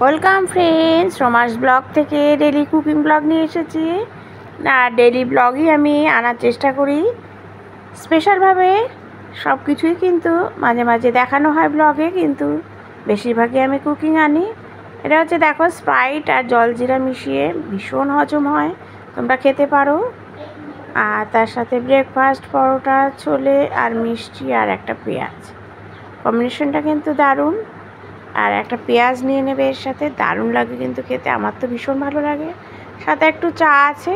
Welcome friends, Roma's blog থেকে daily cooking blog নিয়ে এসেছি। না, ডেলি ব্লগই আমি আনার চেষ্টা করি। স্পেশালভাবে সব কিছুই কিন্তু মাঝে মাঝে দেখানো হয় ব্লগে, কিন্তু বেশিরভাগই আমি কুকিং আনি। এটা হচ্ছে দেখো, স্প্রাইট আর জলজিরা মিশিয়ে ভীষণ হজম হয়, তোমরা খেতে পারো। আর তার সাথে ব্রেকফাস্ট, পরোটা, ছোলে আর মিষ্টি আর একটা পেঁয়াজ, কম্বিনেশনটা কিন্তু দারুণ। আর একটা পেঁয়াজ নিয়ে নেবে এর সাথে, দারুণ লাগে কিন্তু খেতে, আমার তো ভীষণ ভালো লাগে। সাথে একটু চা আছে।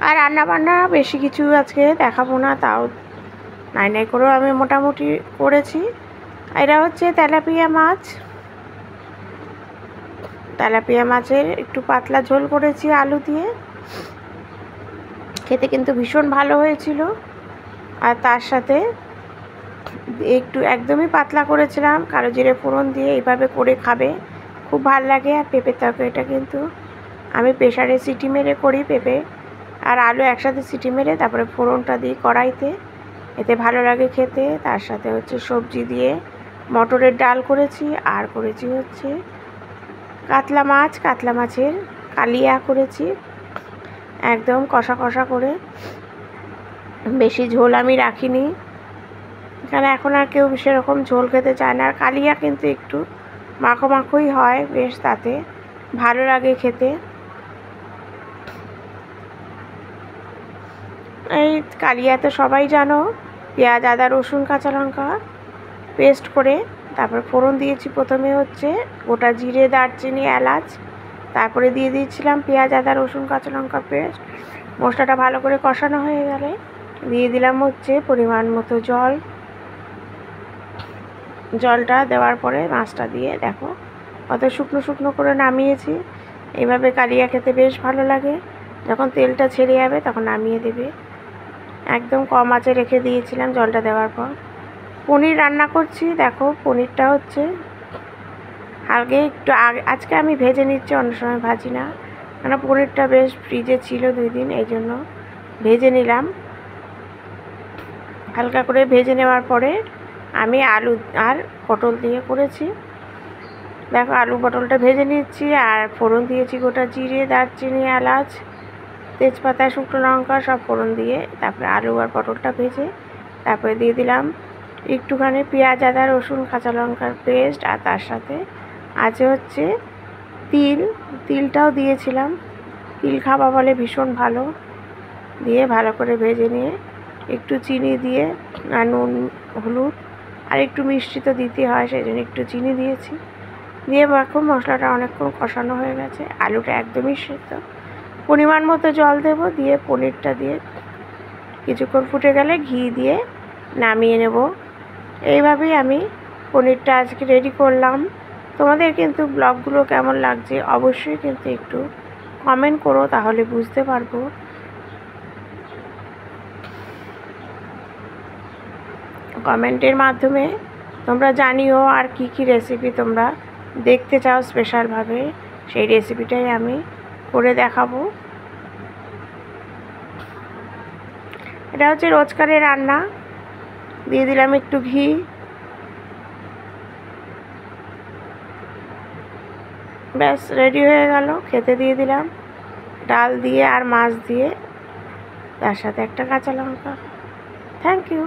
আর রান্না বান্না বেশি কিছু আজকে দেখাবো না, তাও নাই নাই করেও আমি মোটামুটি করেছি। এটা হচ্ছে তেলাপিয়া মাছ। তেলাপিয়া মাছের একটু পাতলা ঝোল করেছি আলু দিয়ে, খেতে কিন্তু ভীষণ ভালো হয়েছিল। আর তার সাথে একটু একদমই পাতলা করেছিলাম, কালো জিরে ফোড়ন দিয়ে। এইভাবে করে খাবে, খুব ভালো লাগে। আর পেঁপের তরকারিটা কিন্তু আমি প্রেশারে সিটি মেরে করি, পেঁপে আর আলু একসাথে সিটি মেরে তারপরে ফোড়নটা দিই কড়াইতে, এতে ভালো লাগে খেতে। তার সাথে হচ্ছে সবজি দিয়ে মটরের ডাল করেছি, আর করেছি হচ্ছে কাতলা মাছ, কাতলা মাছের কালিয়া করেছি, একদম কষা কষা করে। বেশি ঝোল আমি রাখিনি, কারণ এখন আর কেউ সেরকম ঝোল খেতে চায় না। আর কালিয়া কিন্তু একটু মাখো মাখোই হয় বেশ, তাতে ভালো লাগে খেতে। এই কালিয়া তো সবাই জানো, পেঁয়াজ, আদা, রসুন, কাঁচা লঙ্কা পেস্ট করে তারপর ফোড়ন দিয়েছি। প্রথমে হচ্ছে গোটা জিরে, দারচিনি, এলাচ, তারপরে দিয়ে দিয়েছিলাম পেঁয়াজ, আদা, রসুন, কাঁচা লঙ্কা পেস্ট। মশলাটা ভালো করে কষানো হয়ে গেলে দিয়ে দিলাম হচ্ছে পরিমাণ মতো জল। জলটা দেওয়ার পরে মাছটা দিয়ে দেখো কত শুকনো শুকনো করে নামিয়েছি। এইভাবে কালিয়া খেতে বেশ ভালো লাগে। যখন তেলটা ছেড়ে যাবে তখন নামিয়ে দেবে। একদম কম আঁচে রেখে দিয়েছিলাম জলটা দেওয়ার পর। পনির রান্না করছি, দেখো পনিরটা হচ্ছে আগে একটু আজকে আমি ভেজে নিচ্ছি, অন্য সময় ভাজি না, কেন পনিরটা বেশ ফ্রিজে ছিল 2 দিন, এই জন্য ভেজে নিলাম। হালকা করে ভেজে নেওয়ার পরে আমি আলু আর পটল দিয়ে করেছি। দেখো আলু পটলটা ভেজে নিচ্ছি, আর ফোড়ন দিয়েছি গোটা জিরে, দারচিনি, এলাচ, তেজপাতা, শুকনো লঙ্কা সব ফোড়ন দিয়ে তারপরে আলু আর পটলটা ভেজে তারপরে দিয়ে দিলাম একটুখানি পেঁয়াজ, আদা, রসুন, কাঁচা লঙ্কার পেস্ট। আর তার সাথে আছে হচ্ছে তিলটাও দিয়েছিলাম, তিল খাওয়া বলে ভীষণ ভালো। দিয়ে ভালো করে ভেজে নিয়ে একটু চিনি দিয়ে, আর নুন, হলুদ আর একটু মিষ্টি তো দিতে হয়, সেই জন্য একটু চিনি দিয়েছি। দিয়ে এখন মশলাটা অনেকক্ষণ কষানো হয়ে গেছে, আলুটা একদমই সেদ্ধ। পরিমাণ মতো জল দেব, দিয়ে পনিরটা দিয়ে কিছুক্ষণ ফুটে গেলে ঘি দিয়ে নামিয়ে নেব। এইভাবেই আমি পনিরটা আজকে রেডি করলাম। তোমাদের কিন্তু ব্লগগুলো কেমন লাগছে অবশ্যই কিন্তু একটু কমেন্ট করো, তাহলে বুঝতে পারবো। কমেন্টের মাধ্যমে তোমরা জানিও আর কি কি রেসিপি তোমরা দেখতে চাও স্পেশালভাবে, সেই রেসিপিটাই আমি করে দেখাবো। এটা হচ্ছে রোজকারের রান্না। দিয়ে দিলাম একটু ঘি, ব্যাস রেডি হয়ে গেল। খেতে দিয়ে দিলাম ডাল দিয়ে আর মাছ দিয়ে, তার সাথে একটা কাঁচা লঙ্কা। Thank you.